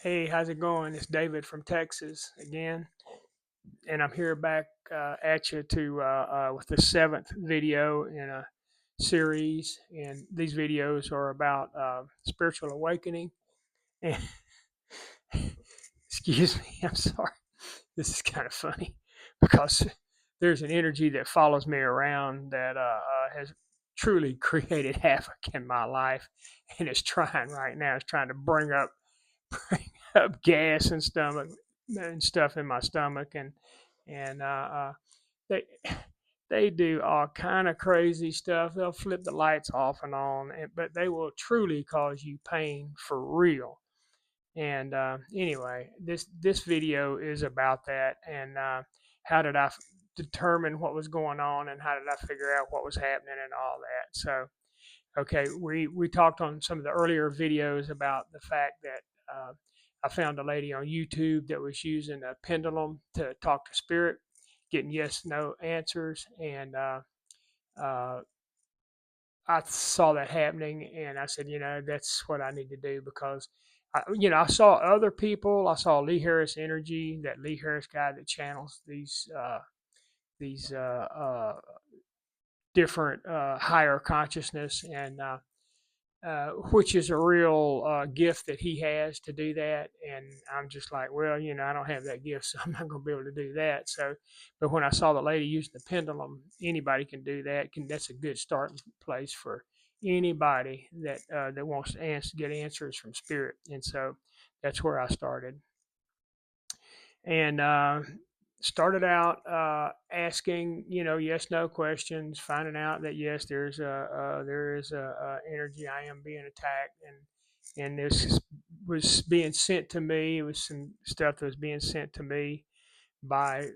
Hey, how's it going? It's David from Texas again, and I'm here back at you to with the seventh video in a series. And these videos are about spiritual awakening. And excuse me, I'm sorry. This is kind of funny because there's an energy that follows me around that has truly created havoc in my life, and it's trying right now. It's trying to bring up gas and stuff in my stomach, and they they do all kind of crazy stuff. They'll flip the lights off and on, but they will truly cause you pain for real. And anyway, this video is about that, and how did determine what was going on, and how did I figure out what was happening, and all that. So okay, we talked on some of the earlier videos about the fact that I found a lady on YouTube that was using a pendulum to talk to spirit, getting yes no answers, and uh, I saw that happening, and I said, that's what I need to do because, I saw other people. I saw Lee Harris Energy, that Lee Harris guy that channels these different higher consciousness, and which is a real gift that he has to do that. And I'm just like, well, I don't have that gift, so I'm not going to be able to do that. So, but when I saw the lady using the pendulum, anybody can do that. That's a good starting place for anybody that wants to get answers from spirit. And so that's where I started. And started out asking, yes, no questions, finding out that yes, there is a energy. I am being attacked, and this was being sent to me. It was some stuff that was being sent to me by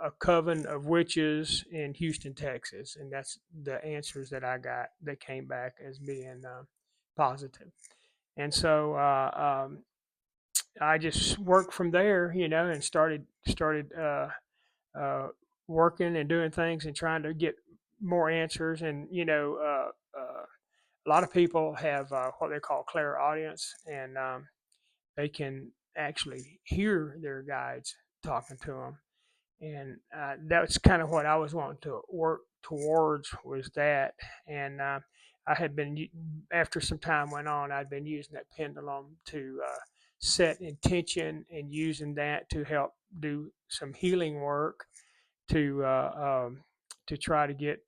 a coven of witches in Houston, Texas, and that's the answers that I got that came back as being positive. And so I just worked from there, and started uh, working and doing things and trying to get more answers. And a lot of people have what they call clairaudience, and they can actually hear their guides talking to them. And that's kind of what I was wanting to work towards, was that. And I had been, after some time went on, I'd been using that pendulum to set intention, and using that to help do some healing work to to try to get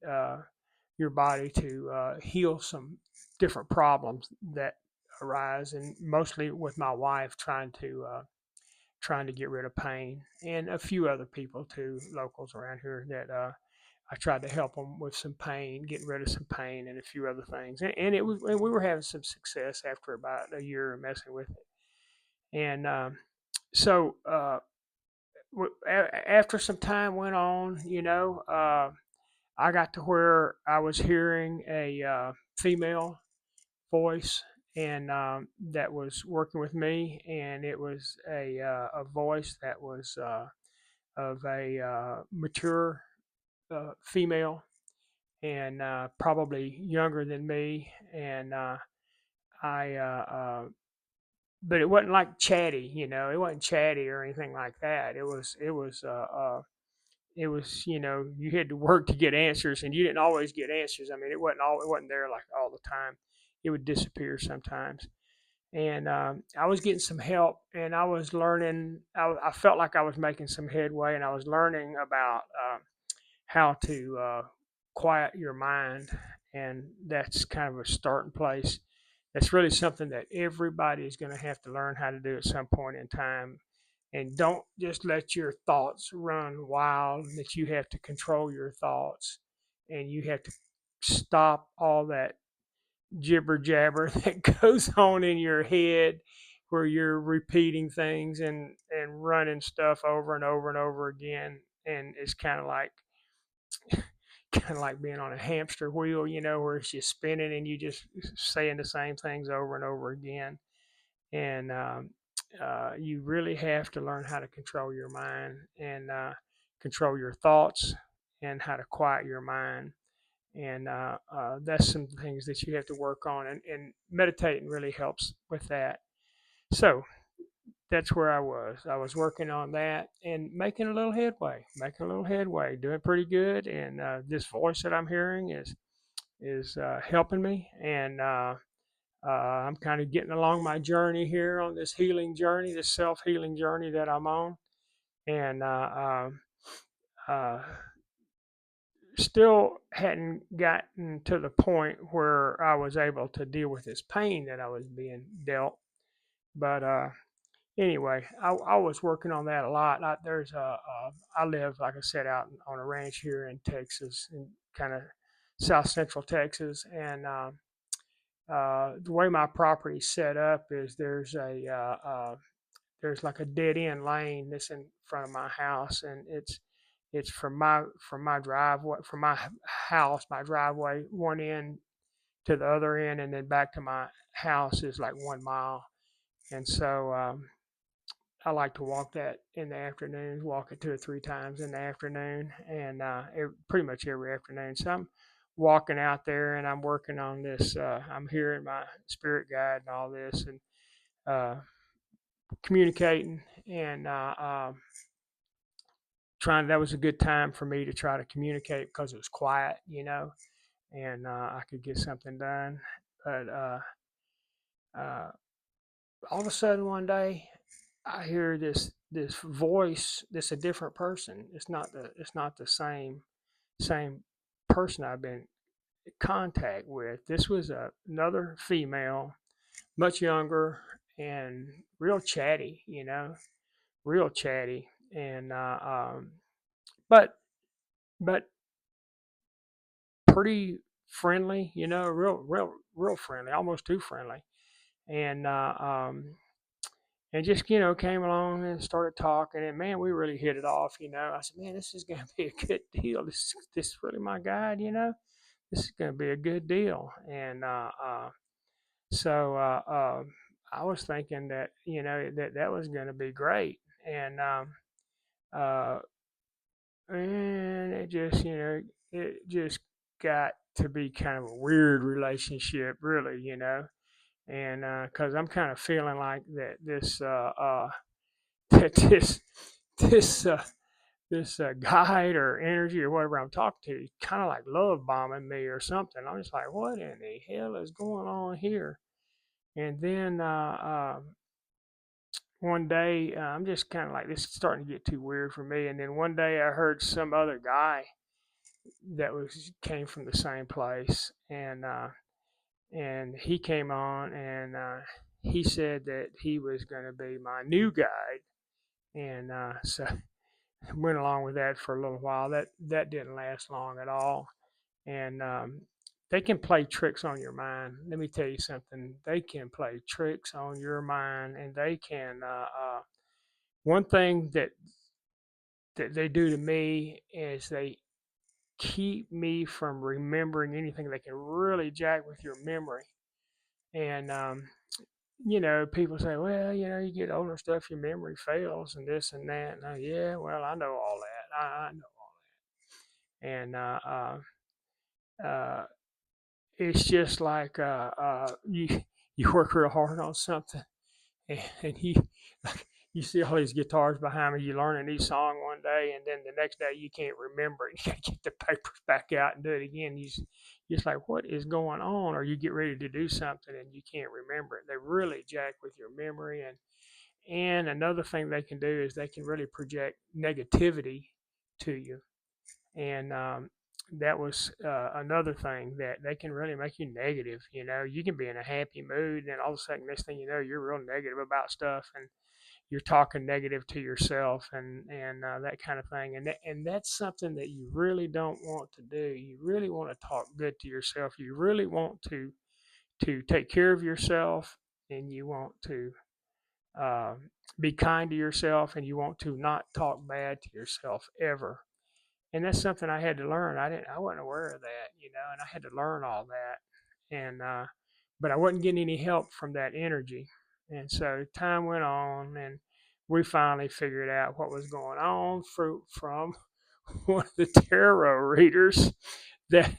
your body to heal some different problems that arise, and mostly with my wife trying to get rid of pain, and a few other people too, locals around here, that I tried to help them with some pain, getting rid of some pain, and a few other things. And we were having some success after about a year of messing with it. And so after some time went on, I got to where I was hearing a female voice, and that was working with me, and it was a voice that was of a mature female, and probably younger than me. And I but it wasn't like chatty, it wasn't chatty or anything like that. It was, you had to work to get answers, and you didn't always get answers. I mean, it wasn't there like all the time. It would disappear sometimes. And I was getting some help, and I was learning. I felt like I was making some headway, and I was learning about how to quiet your mind, and that's kind of a starting place. That's really something that everybody is going to have to learn how to do at some point in time. And don't just let your thoughts run wild, that you have to control your thoughts, and you have to stop all that jibber jabber that goes on in your head, where you're repeating things and running stuff over and over and over again. And it's kind of like being on a hamster wheel, where it's just spinning, and you just saying the same things over and over again. And you really have to learn how to control your mind, and control your thoughts, and how to quiet your mind. And that's some things that you have to work on, and meditating really helps with that. So that's where I was. I was working on that and making a little headway, doing pretty good. And this voice that I'm hearing is helping me, and I'm kind of getting along my journey here on this healing journey, this self healing journey that I'm on, and uh, still hadn't gotten to the point where I was able to deal with this pain that I was being dealt. But anyway, I was working on that a lot. I live, like I said, out on a ranch here in Texas, in kind of south central Texas, and the way my property's set up is there's like a dead end lane that's in front of my house, and it's from my driveway, from my house, my driveway, one end to the other end, and then back to my house is like 1 mile. And so I like to walk that in the afternoons, walk it 2 or 3 times in the afternoon, and pretty much every afternoon. So I'm walking out there and I'm working on this. I'm hearing my spirit guide and all this, and uh, communicating and trying. That was a good time for me to try to communicate because it was quiet, and I could get something done. But uh, all of a sudden one day I hear this voice. This a different person. It's not the same person I've been in contact with. This was another female, much younger and real chatty. Real chatty, and but but pretty friendly. Real friendly, almost too friendly, and and just came along and started talking, and man, we really hit it off. I said, man, this is gonna be a good deal. This is really my guide. This is gonna be a good deal, and so I was thinking that that was gonna be great, and uh, and it just got to be kind of a weird relationship, really, and because I'm kind of feeling like that that this this guide or energy or whatever I'm talking to, kind of like love bombing me or something. I'm just like, what in the hell is going on here? And then one day, I'm just kind of like, this is starting to get too weird for me. And then one day, I heard some other guy that was came from the same place, and he came on, and he said that he was going to be my new guide, and so I went along with that for a little while. That didn't last long at all, and they can play tricks on your mind. Let me tell you something. They can play tricks on your mind, and they can. One thing that they do to me is they keep me from remembering anything. They can really jack with your memory. And people say, well, you get older and stuff, your memory fails and this and that. And yeah, well, I know all that. I know all that. And uh, it's just like you work real hard on something, and you see all these guitars behind me. You learn a new song one day, and then the next day you can't remember it. You got to get the papers back out and do it again. You're just like, what is going on? Or you get ready to do something and you can't remember it. They really jack with your memory, and another thing they can do is they can really project negativity to you, and that was another thing that they can really make you negative. You can be in a happy mood, and all of a sudden, next thing you know, you're real negative about stuff, and you're talking negative to yourself, and that kind of thing. And that's something that you really don't want to do. You really want to talk good to yourself. You really want to take care of yourself, and you want to uh, be kind to yourself, and you want to not talk bad to yourself ever. And that's something I had to learn. I wasn't aware of that, and I had to learn all that. And but I wasn't getting any help from that energy. And so time went on, and we finally figured out what was going on from one of the tarot readers that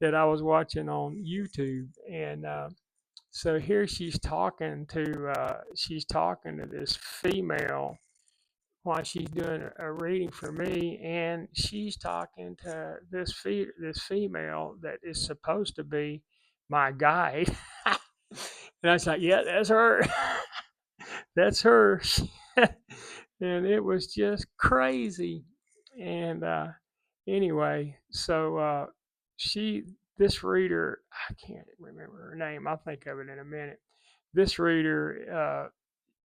that I was watching on YouTube, and So here she's talking to this female while she's doing a reading for me, and she's talking to this female that is supposed to be my guide. And I was like, yeah, that's her. That's her. And it was just crazy. And anyway, so she, this reader, I can't remember her name. I'll think of it in a minute. This reader,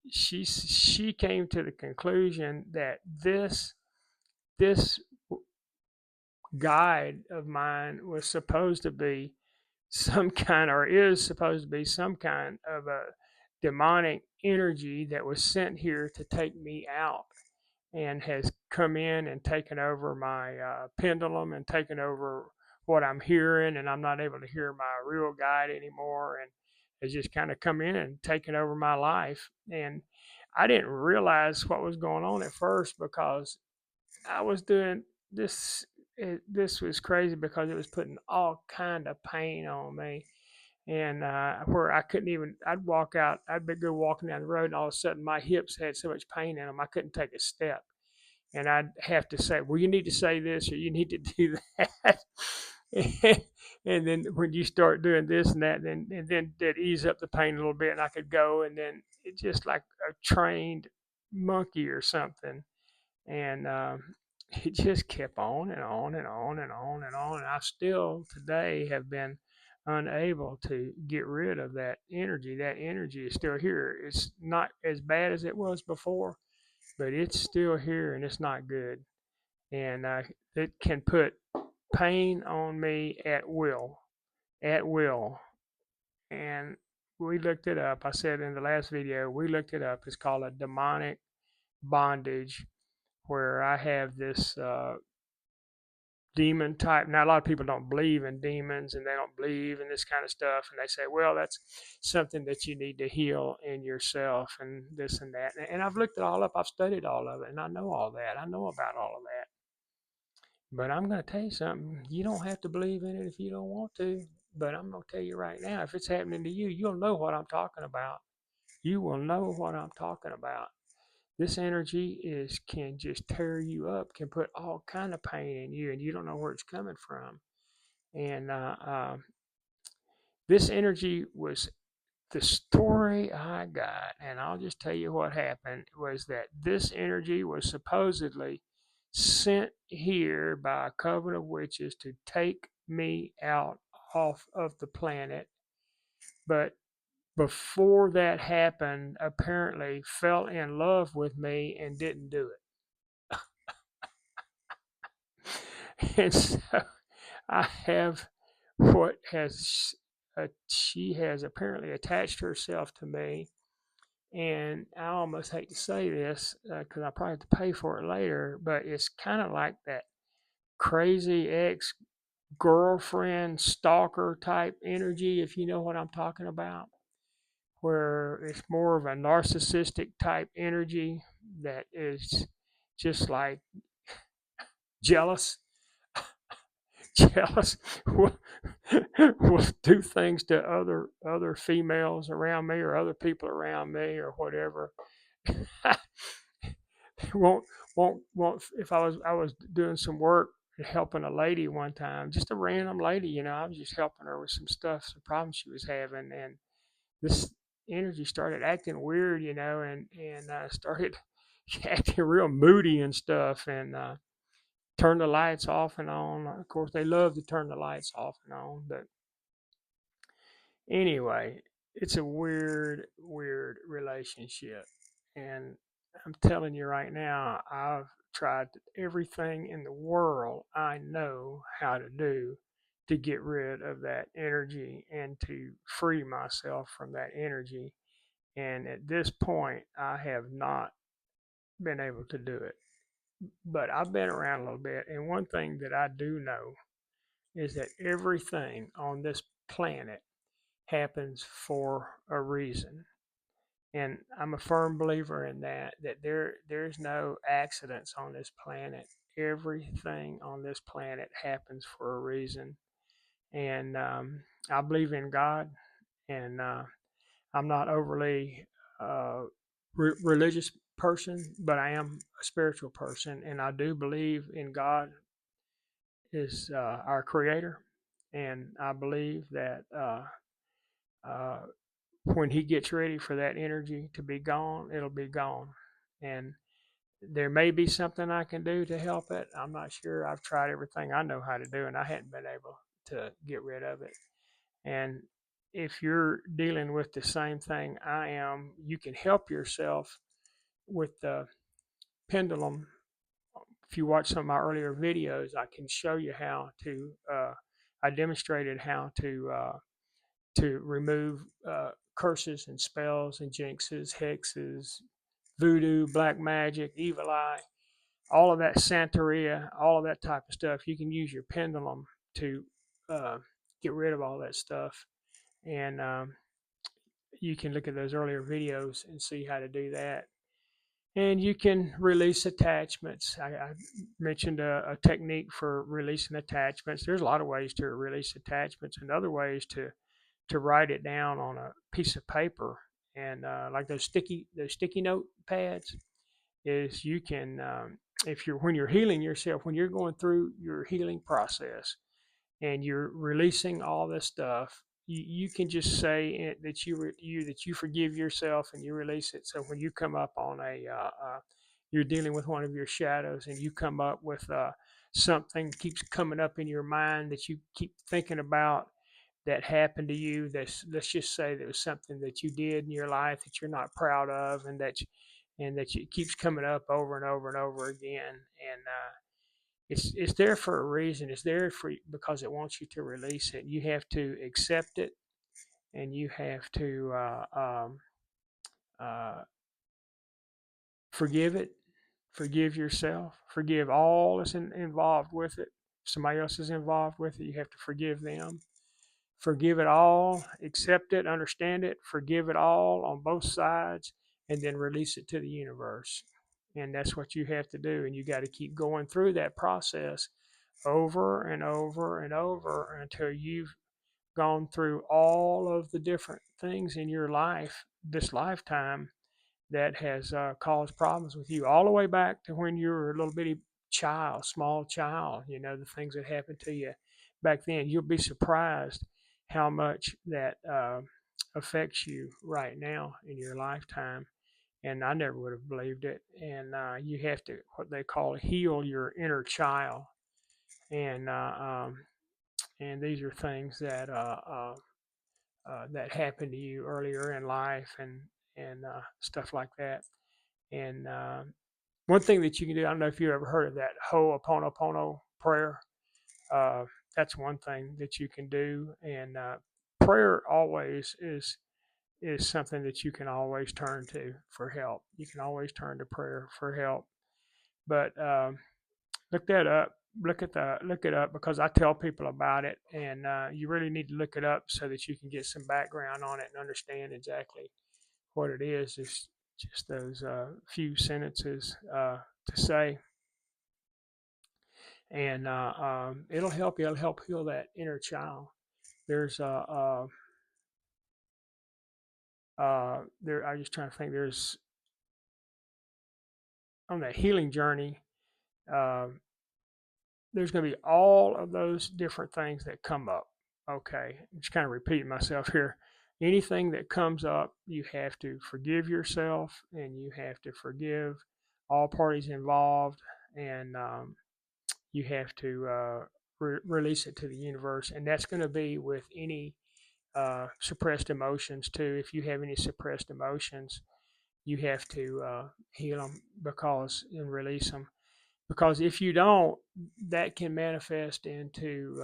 she came to the conclusion that this guide of mine was supposed to be some kind, or is supposed to be some kind of a demonic energy that was sent here to take me out, and has come in and taken over my pendulum and taken over what I'm hearing, and I'm not able to hear my real guide anymore, and has just kind of come in and taken over my life. And I didn't realize what was going on at first, because I was doing this. This was crazy because it was putting all kind of pain on me, and where I couldn't even. I'd walk out. I'd be go walking down the road, and all of a sudden my hips had so much pain in them I couldn't take a step, and I'd have to say, "Well, you need to say this, or you need to do that." And then when you start doing this and that, then that ease up the pain a little bit, and I could go, and then it's just like a trained monkey or something, and it just kept on and on and on and on and on, and I still today have been unable to get rid of that energy. That energy is still here. It's not as bad as it was before, but it's still here, and it's not good. And it can put pain on me at will. And we looked it up. I said in the last video, we looked it up. It's called a demonic bondage, where I have this demon type. Now, a lot of people don't believe in demons, and they don't believe in this kind of stuff. And they say, well, that's something that you need to heal in yourself, and this and that. And I've looked it all up. I've studied all of it, and I know all that. I know about all of that. But I'm going to tell you something. You don't have to believe in it if you don't want to. But I'm going to tell you right now, if it's happening to you, you'll know what I'm talking about. You will know what I'm talking about. This energy is can just tear you up, can put all kind of pain in you, and you don't know where it's coming from. And this energy was the story I got, and I'll just tell you what happened was that this energy was supposedly sent here by a coven of witches to take me out off of the planet. But before that happened, apparently fell in love with me and didn't do it. And so I have what has she has apparently attached herself to me, and I almost hate to say this because I probably have to pay for it later, but it's kind of like that crazy ex girlfriend stalker type energy, if you know what I'm talking about, where it's more of a narcissistic type energy that is just like jealous, jealous, will do things to other females around me or other people around me or whatever. won't won't if I was doing some work helping a lady one time, just a random lady, I was just helping her with some stuff, some problems she was having, and this energy started acting weird, and started acting real moody and stuff, and turn the lights off and on. Of course, they love to turn the lights off and on, but anyway, it's a weird relationship. And I'm telling you right now, I've tried everything in the world I know how to do to get rid of that energy and to free myself from that energy. And at this point, I have not been able to do it. But I've been around a little bit. And one thing that I do know is that everything on this planet happens for a reason. And I'm a firm believer in that there's no accidents on this planet. Everything on this planet happens for a reason. And I believe in God, and I'm not overly uh, religious person, but I am a spiritual person, and I do believe in God is our creator, and I believe that uh, when He gets ready for that energy to be gone, it'll be gone, and there may be something I can do to help it. I'm not sure. I've tried everything I know how to do, and I hadn't been able to get rid of it. And if you're dealing with the same thing I am, you can help yourself with the pendulum. If you watch some of my earlier videos, I can show you how to. I demonstrated how to remove curses and spells and jinxes, hexes, voodoo, black magic, evil eye, all of that Santeria, all of that type of stuff. You can use your pendulum to uh, get rid of all that stuff, and you can look at those earlier videos and see how to do that. And you can release attachments. I mentioned a technique for releasing attachments. There's a lot of ways to release attachments, and other ways to write it down on a piece of paper. And like those sticky note pads, is you can if you're when you're healing yourself, when you're going through your healing process, and you're releasing all this stuff, you can just say that you forgive yourself and you release it. So when you come up on you're dealing with one of your shadows, and you come up with something keeps coming up in your mind that you keep thinking about, that happened to you, that's, let's just say, that was something that you did in your life that you're not proud of, and that it keeps coming up over and over and over again. And it's there for a reason. It's there for because it wants you to release it. You have to accept it, and you have to uh, forgive it, forgive yourself, forgive all that's involved with it. If somebody else is involved with it, you have to forgive them. Forgive it all, accept it, understand it, forgive it all on both sides, and then release it to the universe. And that's what you have to do. And you got to keep going through that process over and over and over until you've gone through all of the different things in your life, this lifetime, that has caused problems with you, all the way back to when you were a little bitty child, small child. You know, the things that happened to you back then. You'll be surprised how much that affects you right now in your lifetime. And I never would have believed it. And you have to, what they call, heal your inner child. And and these are things that happened to you earlier in life, and stuff like that. And one thing that you can do, I don't know if you ever heard of that Ho'oponopono prayer. Uh, that's one thing that you can do. And prayer always is something that you can always turn to for help. You can always turn to prayer for help. But look that up. Look it up, because I tell people about it, and you really need to look it up so that you can get some background on it and understand exactly what it is. It's just those few sentences to say, and it'll help you. It'll help heal that inner child. There's there. I was just trying to think. There's on that healing journey. Uh, there's going to be all of those different things that come up. Okay, I'm just kind of repeating myself here. Anything that comes up, you have to forgive yourself, and you have to forgive all parties involved, and you have to release it to the universe. And that's going to be with any suppressed emotions too. If you have any suppressed emotions, you have to heal them, because and release them. Because if you don't, that can manifest into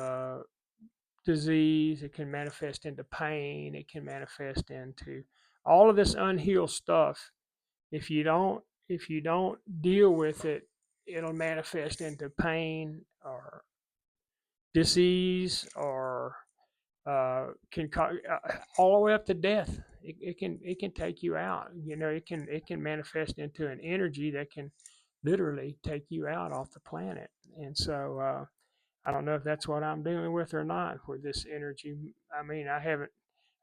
disease. It can manifest into pain. It can manifest into all of this unhealed stuff. If you don't, if you don't deal with it, it'll manifest into pain or disease, or can all the way up to death. It can take you out. You know, it can manifest into an energy that can literally take you out off the planet. And so I don't know if that's what I'm dealing with or not with this energy. I mean, I haven't.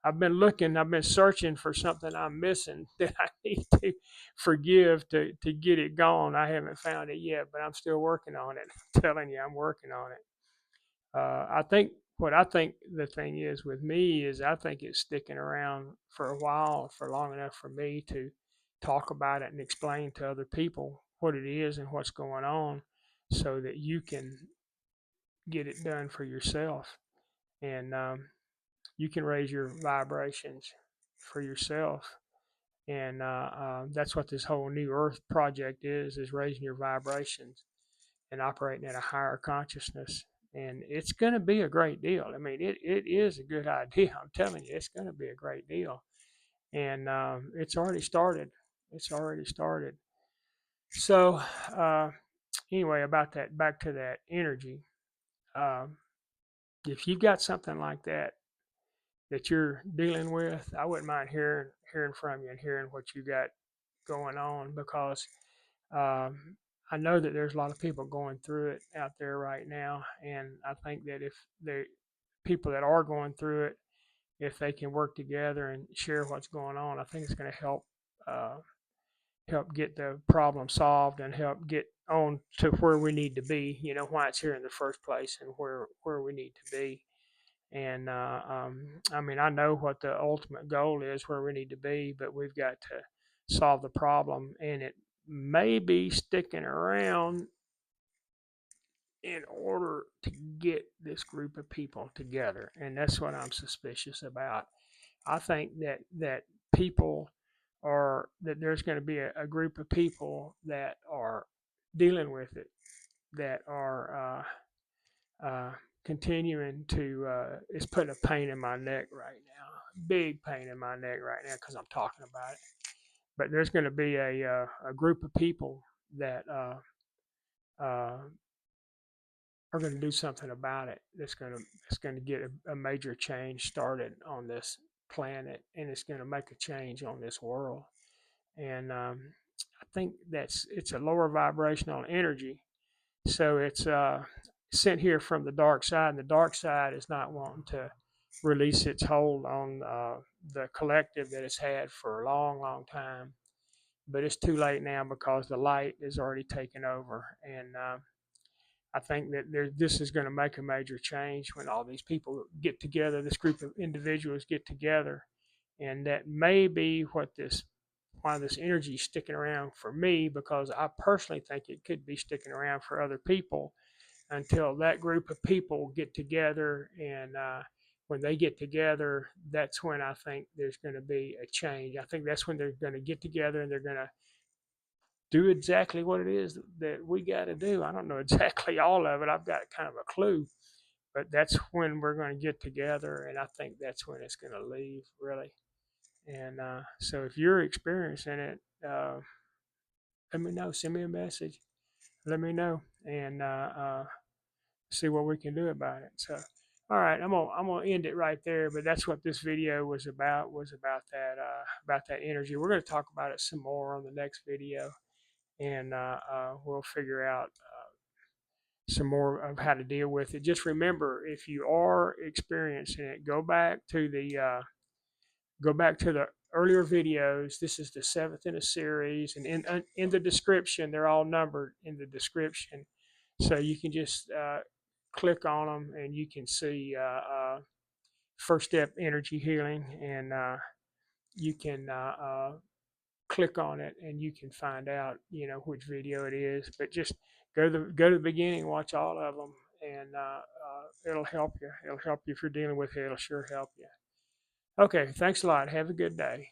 I've been looking, I've been searching for something I'm missing that I need to forgive to get it gone. I haven't found it yet, but I'm still working on it. I'm telling you, I'm working on it. I think what I think the thing is with me is I think it's sticking around for a while, for long enough for me to talk about it and explain to other people what it is and what's going on, so that you can get it done for yourself, and you can raise your vibrations for yourself. And that's what this whole New Earth project is raising your vibrations and operating at a higher consciousness. And it's going to be a great deal. I mean, it is a good idea. I'm telling you, it's going to be a great deal. And it's already started. It's already started. So, uh, anyway, about that, back to that energy. Um, if you've got something like that you're dealing with, I wouldn't mind hearing from you and hearing what you got going on, because um, I know that there's a lot of people going through it out there right now, and I think that if the people that are going through it, if they can work together and share what's going on, I think it's going to uh, help get the problem solved and help get on to where we need to be. You know, why it's here in the first place and where we need to be. And I mean, I know what the ultimate goal is, where we need to be, but we've got to solve the problem, and it may be sticking around in order to get this group of people together, and that's what I'm suspicious about. I think that people are that there's going to be a group of people that are dealing with it, that are continuing to it's putting a pain in my neck right now, big pain in my neck right now, because I'm talking about it. But there's going to be a group of people that uh, are going to do something about it. That's going to get a major change started on this planet, and it's going to make a change on this world. And I think it's a lower vibrational energy, so it's sent here from the dark side, and the dark side is not wanting to release its hold on the collective that it's had for a long, long time. But it's too late now, because the light is already taken over, and I think that this is going to make a major change when all these people get together. This group of individuals get together, and that may be why this energy is sticking around for me, because I personally think it could be sticking around for other people until that group of people get together. And when they get together, that's when I think there's going to be a change. I think that's when they're going to get together and they're going to do exactly what it is that we got to do. I don't know exactly all of it. I've got kind of a clue, but that's when we're going to get together, and I think that's when it's going to leave, really. And so, if you're experiencing it, let me know. Send me a message. Let me know, and see what we can do about it. So, all right, I'm gonna end it right there. But that's what this video was about. Was about that energy. We're going to talk about it some more on the next video, and we'll figure out some more of how to deal with it. Just remember, if you are experiencing it, go back to the earlier videos. This is the seventh in a series, and in the description, they're all numbered in the description, so you can just click on them and you can see first step energy healing, and you can click on it and you can find out which video it is. But just go to the beginning, watch all of them, and it'll help you. It'll help you if you're dealing with it. It'll sure help you. Okay, thanks a lot. Have a good day.